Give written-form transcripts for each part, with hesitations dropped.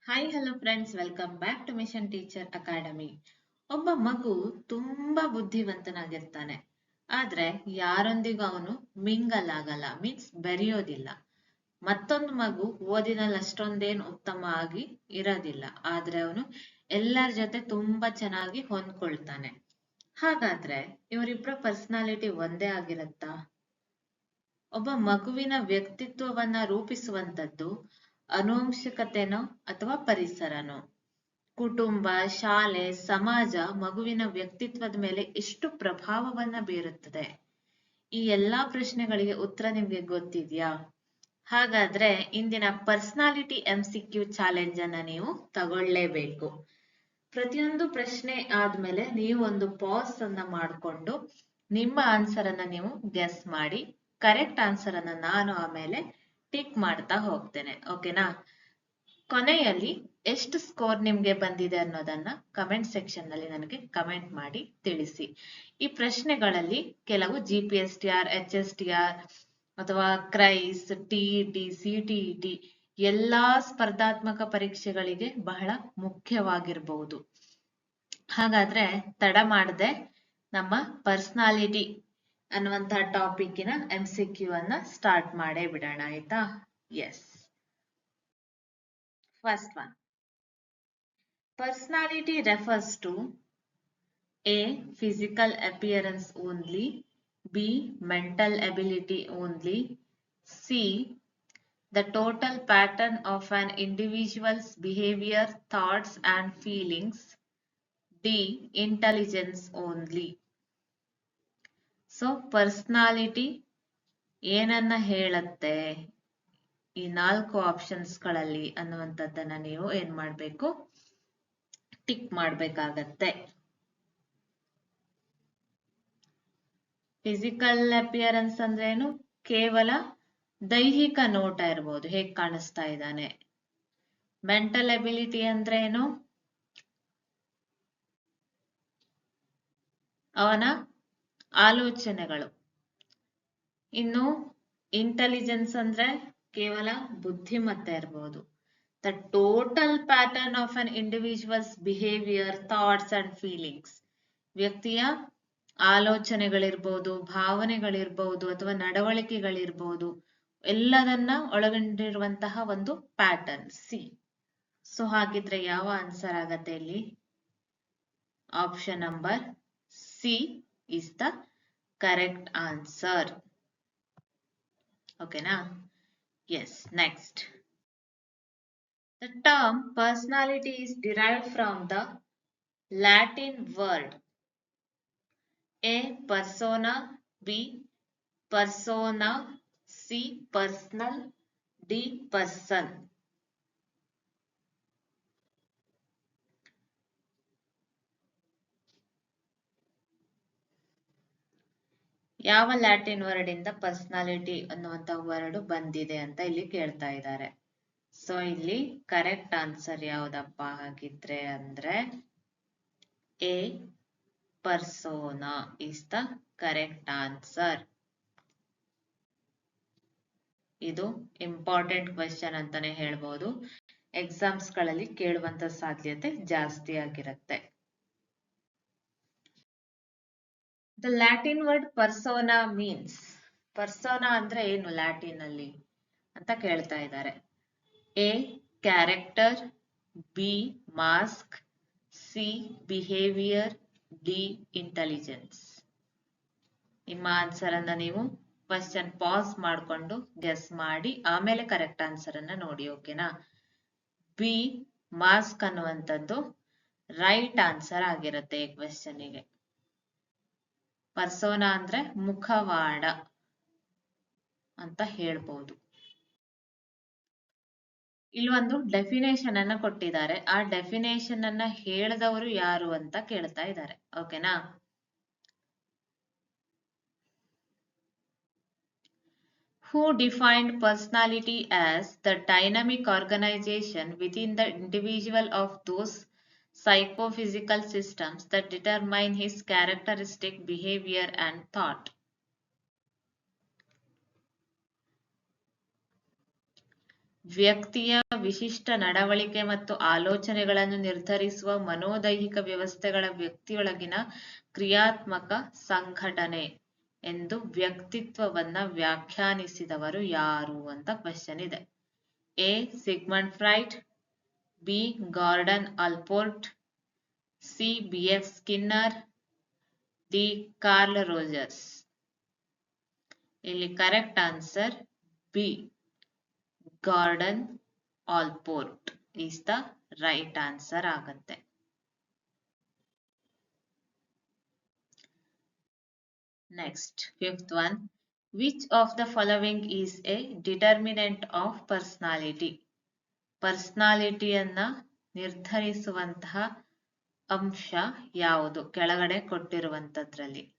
Hi hello friends, welcome back to mission teacher academy. ಒಬ್ಬ ಮಗು ತುಂಬಾ ಬುದ್ಧಿವಂತನಾಗಿರ್ತಾನೆ, ಆದ್ರೆ ಯಾರೊಂದಿಗೂ ಅವನು ಮಿಂಗಲ್ ಆಗಲ್ಲ, ಮೀನ್ಸ್ ಬೆರೆಯೋದಿಲ್ಲ. ಮತ್ತೊಂದು ಮಗು ಓದಿನಲ್ಲಿ ಅಷ್ಟೊಂದೇನು ಉತ್ತಮ ಆಗಿ ಇರೋದಿಲ್ಲ, ಆದ್ರೆ ಅವನು ಎಲ್ಲರ ಜೊತೆ ತುಂಬಾ ಚೆನ್ನಾಗಿ ಹೊಂದ್ಕೊಳ್ತಾನೆ. ಹಾಗಾದ್ರೆ ಇವರಿಬ್ಬರ ಪರ್ಸನಾಲಿಟಿ ಒಂದೇ ಆಗಿರತ್ತಾ? ಒಬ್ಬ ಮಗುವಿನ ವ್ಯಕ್ತಿತ್ವವನ್ನ ರೂಪಿಸುವಂತದ್ದು ಅನುವಂಶಿಕತೆನೋ ಅಥವಾ ಪರಿಸರನೋ? ಕುಟುಂಬ, ಶಾಲೆ, ಸಮಾಜ ಮಗುವಿನ ವ್ಯಕ್ತಿತ್ವದ ಮೇಲೆ ಎಷ್ಟು ಪ್ರಭಾವವನ್ನ ಬೀರುತ್ತದೆ? ಈ ಎಲ್ಲಾ ಪ್ರಶ್ನೆಗಳಿಗೆ ಉತ್ತರ ನಿಮ್ಗೆ ಗೊತ್ತಿದ್ಯಾ? ಹಾಗಾದ್ರೆ ಇಂದಿನ ಪರ್ಸನಾಲಿಟಿ MCQ ಚಾಲೆಂಜ್ ಅನ್ನ ನೀವು ತಗೊಳ್ಳೇಬೇಕು. ಪ್ರತಿಯೊಂದು ಪ್ರಶ್ನೆ ಆದ್ಮೇಲೆ ನೀವು ಒಂದು ಪಾಸ್ ಅನ್ನ ಮಾಡಿಕೊಂಡು ನಿಮ್ಮ ಆನ್ಸರ್ ಅನ್ನ ನೀವು ಗೆಸ್ ಮಾಡಿ, ಕರೆಕ್ಟ್ ಆನ್ಸರ್ ಅನ್ನ ನಾನು ಆಮೇಲೆ ಟಿಕ್ ಮಾಡ್ತಾ ಹೋಗ್ತೇನೆ. ಓಕೆನಾ? ಕೊನೆಯಲ್ಲಿ ಎಷ್ಟು ಸ್ಕೋರ್ ನಿಮ್ಗೆ ಬಂದಿದೆ ಅನ್ನೋದನ್ನ ಕಮೆಂಟ್ ಸೆಕ್ಷನ್ ನಲ್ಲಿ ನನಗೆ ಕಮೆಂಟ್ ಮಾಡಿ ತಿಳಿಸಿ. ಈ ಪ್ರಶ್ನೆಗಳಲ್ಲಿ ಕೆಲವು GPSTR, HSTR ಅಥವಾ ಕ್ರೈಸ್, TET, CTET ಎಲ್ಲಾ ಸ್ಪರ್ಧಾತ್ಮಕ ಪರೀಕ್ಷೆಗಳಿಗೆ ಬಹಳ ಮುಖ್ಯವಾಗಿರಬಹುದು. ಹಾಗಾದ್ರೆ ತಡ ಮಾಡದೆ ನಮ್ಮ ಪರ್ಸನಾಲಿಟಿ ಅನ್ನುವಂತಹ ಟಾಪಿಕ್ಕಿನ MCQ ಅನ್ನ ಸ್ಟಾರ್ಟ್ ಮಾಡೇ ಬಿಡೋಣ, ಆಯ್ತಾ? S. First one. Personality refers to A. Physical appearance only, B. Mental ability only, C. The total pattern of an individual's behavior, thoughts and feelings, D. Intelligence only. So, personality ಏನನ್ನ ಹೇಳುತ್ತೆ ಈ 4 ಆಪ್ಷನ್ಸ್ಗಳಲ್ಲಿ ಅನ್ನುವಂಥದ್ದನ್ನ ನೀವು ಏನ್ ಮಾಡ್ಬೇಕು? ಟಿಕ್ ಮಾಡ್ಬೇಕಾಗತ್ತೆ. Physical appearance ಅಂದ್ರೇನು? ಕೇವಲ ದೈಹಿಕ ನೋಟ ಇರ್ಬೋದು, ಹೇಗ್ ಕಾಣಿಸ್ತಾ ಇದ್ದಾನೆ. ಮೆಂಟಲ್ ಎಬಿಲಿಟಿ ಅಂದ್ರೆ ಏನು? ಅವನ ಆಲೋಚನೆಗಳು. ಇನ್ನು ಇಂಟೆಲಿಜೆನ್ಸ್ ಅಂದ್ರೆ ಕೇವಲ ಬುದ್ಧಿಮತ್ತೆ ಇರ್ಬೋದು. The total pattern of an individuals behaviour, thoughts and feelings, ವ್ಯಕ್ತಿಯ ಆಲೋಚನೆಗಳಿರ್ಬೋದು, ಭಾವನೆಗಳಿರ್ಬೋದು ಅಥವಾ ನಡವಳಿಕೆಗಳಿರ್ಬೋದು, ಎಲ್ಲದನ್ನ ಒಳಗೊಂಡಿರುವಂತಹ ಒಂದು ಪ್ಯಾಟರ್ನ್ ಸಿ. ಸೊ ಹಾಗಿದ್ರೆ ಯಾವ ಆನ್ಸರ್ ಆಗತ್ತೆ ಇಲ್ಲಿ? Option number C is the correct answer. ಓಕೆನಾ? Yes. Next. The term personality is derived from the Latin word A. persona, B. persona, C. personal, D. person. ಯಾವ Latin word ಇಂದ personality ಅನ್ನುವಂತ word ಬಂದಿದೆ ಅಂತ ಇಲ್ಲಿ ಕೇಳ್ತಾ ಇದ್ದಾರೆ. ಸೊ ಇಲ್ಲಿ ಕರೆಕ್ಟ್ ಆನ್ಸರ್ ಯಾವ್ದಪ್ಪ ಹಾಗಿದ್ರೆ ಅಂದ್ರೆ A. Persona is the correct answer. ಇದು ಇಂಪಾರ್ಟೆಂಟ್ ಕ್ವೆಶ್ಚನ್ ಅಂತಾನೆ ಹೇಳ್ಬೋದು. ಎಕ್ಸಾಮ್ಸ್ ಗಳಲ್ಲಿ ಕೇಳುವಂತ ಸಾಧ್ಯತೆ ಜಾಸ್ತಿ ಆಗಿರುತ್ತೆ. The Latin word persona means, persona ಅಂದ್ರೆ ಏನು ಲ್ಯಾಟಿನ್ ಅಲ್ಲಿ ಅಂತ ಕೇಳ್ತಾ ಇದ್ದಾರೆ. A. Character, B. Mask, C. Behaviour, D. Intelligence. ನಿಮ್ಮ ಆನ್ಸರ್ ಅನ್ನ ನೀವು ಕ್ವೆಶ್ಚನ್ ಪಾಸ್ ಮಾಡಿಕೊಂಡು ಗೆಸ್ ಮಾಡಿ ಆಮೇಲೆ ಕರೆಕ್ಟ್ ಆನ್ಸರ್ ಅನ್ನ ನೋಡಿ. ಓಕೆನಾ? ಬಿ. ಮಾಸ್ಕ್ ಅನ್ನುವಂಥದ್ದು ರೈಟ್ ಆನ್ಸರ್ ಆಗಿರುತ್ತೆ ಈ ಕ್ವೆಶ್ಚನ್ನಿಗೆ. ಪರ್ಸೋನಾ ಅಂದ್ರೆ ಮುಖವಾಡ ಅಂತ ಹೇಳ್ಬೋದು. ಇಲ್ಲೊಂದು ಡೆಫಿನೇಷನ್ ಅನ್ನ ಕೊಟ್ಟಿದ್ದಾರೆ. ಆ ಡೆಫಿನೇಷನ್ ಅನ್ನ ಹೇಳಿದವರು ಯಾರು ಅಂತ ಕೇಳ್ತಾ ಇದ್ದಾರೆ. ಓಕೆನಾ? Who defined personality as the dynamic organization within the individual of those psychophysical systems that determine his characteristic behavior and thought? ವ್ಯಕ್ತಿಯ ವಿಶಿಷ್ಟ ನಡವಳಿಕೆ ಮತ್ತು ಆಲೋಚನೆಗಳನ್ನು ನಿರ್ಧರಿಸುವ ಮನೋದೈಹಿಕ ವ್ಯವಸ್ಥೆಗಳ ವ್ಯಕ್ತಿಯೊಳಗಿನ ಕ್ರಿಯಾತ್ಮಕ ಸಂಘಟನೆ ಎಂದು ವ್ಯಕ್ತಿತ್ವವನ್ನ ವ್ಯಾಖ್ಯಾನಿಸಿದವರು ಯಾರು ಅಂತ ಕ್ವೆಶ್ಚನ್ ಇದೆ. A. Sigmund Freud, B. Gordon Allport, C. B F. Skinner, D. Carl Rogers. ಇಲ್ಲಿ correct answer B. Gordon Allport is the right answer ಆಗತ್ತೆ. Next, fifth one. Which of the following is a determinant of personality? ಪರ್ಸನಾಲಿಟಿಯನ್ನ ನಿರ್ಧರಿಸುವಂತಹ ಅಂಶ ಯಾವುದು ಕೆಳಗಡೆ ಕೊಟ್ಟಿರುವಂತದ್ರಲ್ಲಿ?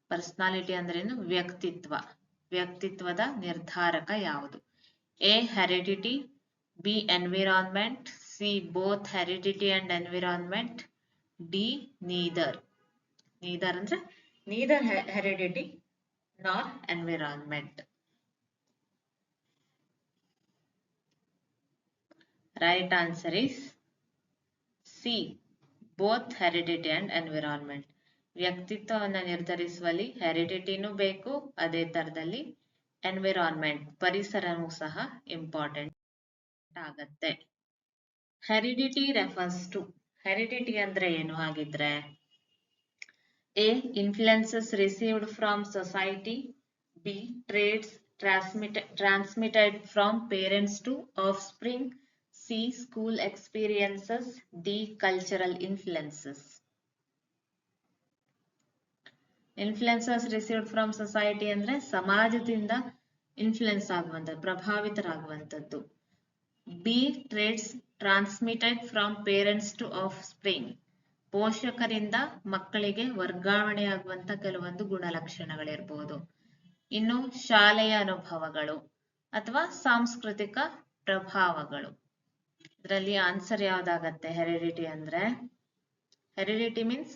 Personality ಅಂದ್ರೇನು? ವ್ಯಕ್ತಿತ್ವದ ನಿರ್ಧಾರಕ ಯಾವುದು? A. Heredity, B. Environment, C. Both heredity and environment, D. Neither ಅಂದ್ರೆ neither heredity nor environment. Right answer is C. Both heredity and environment. ವ್ಯಕ್ತಿತ್ವವನ್ನು ನಿರ್ಧರಿಸುವಲ್ಲಿ ಹೆರಿಡಿಟಿನೂ ಬೇಕು, ಅದೇ ತರದಲ್ಲಿ ಎನ್ವಿರಾನ್ಮೆಂಟ್ ಪರಿಸರವೂ ಸಹ ಇಂಪಾರ್ಟೆಂಟ್ ಆಗತ್ತೆ. ಹೆರಿಡಿಟಿ ರೆಫರ್ಸ್ ಟು, ಹೆರಿಡಿಟಿ ಅಂದ್ರೆ ಏನು ಹಾಗಿದ್ರೆ? A. Influences received from society, B. Traits transmitted from parents to offspring, C. School experiences, D. Cultural influences. Influences received from society ಅಂದ್ರೆ ಸಮಾಜದಿಂದ ಇನ್ಫ್ಲುಯೆನ್ಸ್ ಆಗುವಂಥದ್ದು, ಪ್ರಭಾವಿತರಾಗುವಂಥದ್ದು. B. Traits transmitted from parents to offspring, ಪೋಷಕರಿಂದ ಮಕ್ಕಳಿಗೆ ವರ್ಗಾವಣೆಯಾಗುವಂತ ಕೆಲವೊಂದು ಗುಣಲಕ್ಷಣಗಳಿರ್ಬೋದು. ಇನ್ನು ಶಾಲೆಯ ಅನುಭವಗಳು ಅಥವಾ ಸಾಂಸ್ಕೃತಿಕ ಪ್ರಭಾವಗಳು. ಇದರಲ್ಲಿ ಆನ್ಸರ್ ಯಾವ್ದಾಗತ್ತೆ? ಹೆರಿಡಿಟಿ ಅಂದ್ರೆ, ಹೆರಿಡಿಟಿ ಮೀನ್ಸ್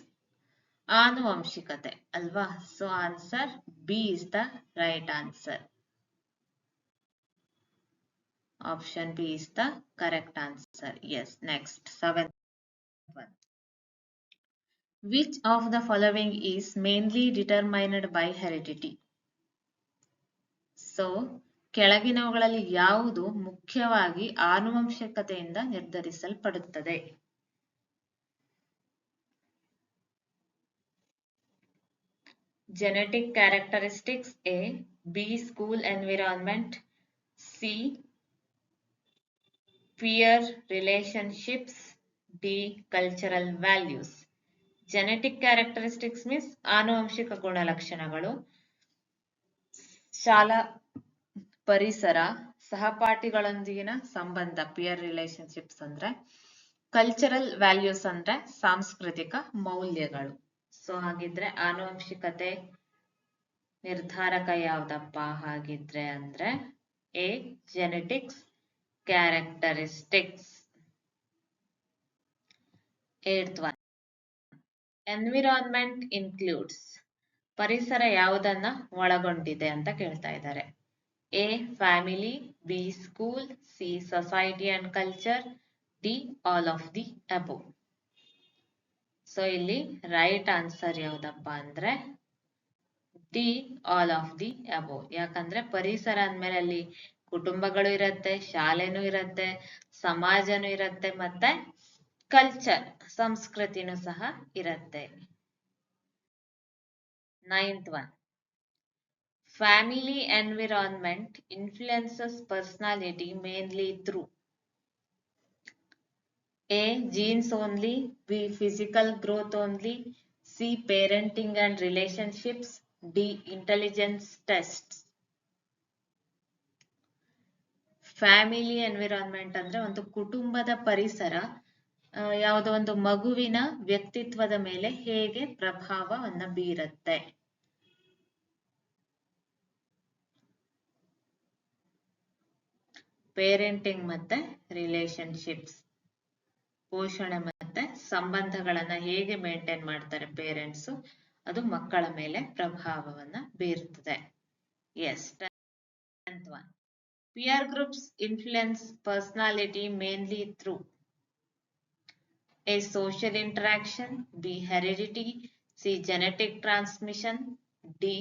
ಆನುವಂಶಿಕತೆ ಅಲ್ವಾ? So answer B is the right answer. Option B is the correct answer. Yes. Next, seventh one. Which of the following is mainly determined by heredity? So, ಕೆಳಗಿನವುಗಳಲ್ಲಿ ಯಾವುದು ಮುಖ್ಯವಾಗಿ ಆನುವಂಶಿಕತೆಯಿಂದ ನಿರ್ಧರಿಸಲ್ಪಡುತ್ತದೆ? Genetic characteristics, A. B. School environment, C. Peer relationships, D. Cultural values. Genetic characteristics means ಆನುವಂಶಿಕ ಗುಣಲಕ್ಷಣಗಳು, ಶಾಲಾ ಪರಿಸರ, ಸಹಪಾಠಿಗಳೊಂದಿಗಿನ ಸಂಬಂಧ pear relationships ಅಂದ್ರೆ, cultural values ಅಂದ್ರೆ ಸಾಂಸ್ಕೃತಿಕ ಮೌಲ್ಯಗಳು. ಸೊ ಹಾಗಿದ್ರೆ ಆನುವಂಶಿಕತೆ ನಿರ್ಧಾರಕ ಯಾವ್ದಪ್ಪ ಹಾಗಿದ್ರೆ ಅಂದ್ರೆ A. Genetics characteristics. Eighth one. Environment includes, ಪರಿಸರ ಯಾವುದನ್ನ ಒಳಗೊಂಡಿದೆ ಅಂತ ಕೇಳ್ತಾ ಇದ್ದಾರೆ. A. Family, B. School, C. Society and culture, D. All of the above. So ಇಲ್ಲಿ ರೈಟ್ ಆನ್ಸರ್ ಯಾವ್ದಪ್ಪ ಅಂದ್ರೆ D. All of the above. ಯಾಕಂದ್ರೆ ಪರಿಸರ ಅಂದ್ಮೇಲೆ ಅಲ್ಲಿ ಕುಟುಂಬಗಳು ಇರತ್ತೆ, ಶಾಲೆನೂ ಇರತ್ತೆ, ಸಮಾಜನೂ ಇರತ್ತೆ, ಮತ್ತೆ ಕಲ್ಚರ್ ಸಂಸ್ಕೃತಿನೂ ಸಹ ಇರತ್ತೆ. Ninth one. Family environment influences personality mainly through A. Jeans only, B. Physical growth only, C. Parenting and relationships, D. Intelligence tests. Family environment ಅಂದ್ರೆ ಒಂದು ಕುಟುಂಬದ ಪರಿಸರ ಯಾವುದೋ ಒಂದು ಮಗುವಿನ ವ್ಯಕ್ತಿತ್ವದ ಮೇಲೆ ಹೇಗೆ ಪ್ರಭಾವವನ್ನ ಬೀರುತ್ತೆ. ಪೇರೆಂಟಿಂಗ್ ಮತ್ತೆ ರಿಲೇಶನ್ಶಿಪ್ಸ್, ಪೋಷಣೆ ಮತ್ತೆ ಸಂಬಂಧಗಳನ್ನ ಹೇಗೆ ಮೇಂಟೈನ್ ಮಾಡ್ತಾರೆ ಪೇರೆಂಟ್ಸ್, ಅದು ಮಕ್ಕಳ ಮೇಲೆ ಪ್ರಭಾವವನ್ನ ಬೀರ್ತದೆ. S. 10th one. Peer groups influence personality mainly through A. Social interaction, B. Heredity, C. Genetic transmission, D.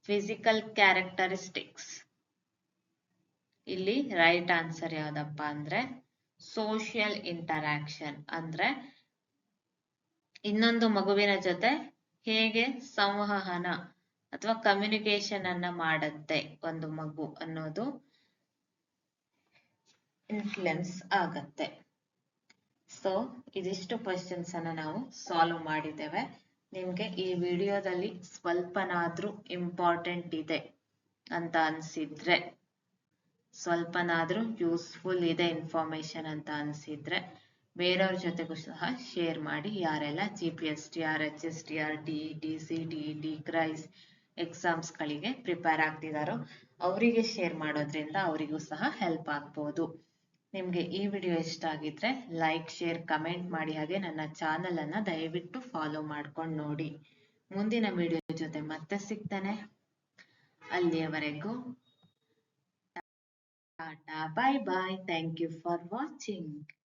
Physical characteristics. ಇಲ್ಲಿ ರೈಟ್ ಆನ್ಸರ್ ಯಾವ್ದಪ್ಪ ಅಂದ್ರೆ ಸೋಷಿಯಲ್ ಇಂಟರಾಕ್ಷನ್. ಅಂದ್ರೆ ಇನ್ನೊಂದು ಮಗುವಿನ ಜೊತೆ ಹೇಗೆ ಸಂವಹನ ಅಥವಾ ಕಮ್ಯುನಿಕೇಶನ್ ಅನ್ನ ಮಾಡುತ್ತೆ ಒಂದು ಮಗು ಅನ್ನೋದು ಇನ್ಫ್ಲುಯೆನ್ಸ್ ಆಗತ್ತೆ. ಸೊ ಇದಿಷ್ಟು ಕ್ವೆಶ್ಚನ್ಸ್ ಅನ್ನ ನಾವು ಸಾಲ್ವ್ ಮಾಡಿದ್ದೇವೆ. ನಿಮ್ಗೆ ಈ ವಿಡಿಯೋದಲ್ಲಿ ಸ್ವಲ್ಪನಾದ್ರೂ ಇಂಪಾರ್ಟೆಂಟ್ ಇದೆ ಅಂತ ಅನ್ಸಿದ್ರೆ, ಸ್ವಲ್ಪನಾದ್ರೂ ಯೂಸ್ಫುಲ್ ಇದೆ ಇನ್ಫಾರ್ಮೇಶನ್ ಅಂತ ಅನ್ಸಿದ್ರೆ ಬೇರೆಯವ್ರ ಜೊತೆಗೂ ಸಹ ಶೇರ್ ಮಾಡಿ. ಯಾರೆಲ್ಲ GPSTR, HSTR, DET, CTET, CRIS ಎಕ್ಸಾಮ್ಸ್ಗಳಿಗೆ ಪ್ರಿಪೇರ್ ಆಗ್ತಿದಾರೋ ಅವರಿಗೆ ಶೇರ್ ಮಾಡೋದ್ರಿಂದ ಅವರಿಗೂ ಸಹ ಹೆಲ್ಪ್ ಆಗ್ಬೋದು. ನಿಮ್ಗೆ ಈ ವಿಡಿಯೋ ಇಷ್ಟ ಆಗಿದ್ರೆ ಲೈಕ್, ಶೇರ್, ಕಮೆಂಟ್ ಮಾಡಿ. ಹಾಗೆ ನನ್ನ ಚಾನಲ್ ಅನ್ನ ದಯವಿಟ್ಟು ಫಾಲೋ ಮಾಡ್ಕೊಂಡು ನೋಡಿ. ಮುಂದಿನ ವಿಡಿಯೋ ಜೊತೆ ಮತ್ತೆ ಸಿಗ್ತಾನೆ. ಅಲ್ಲಿಯವರೆಗೂ tata, bye bye. Thank you for watching.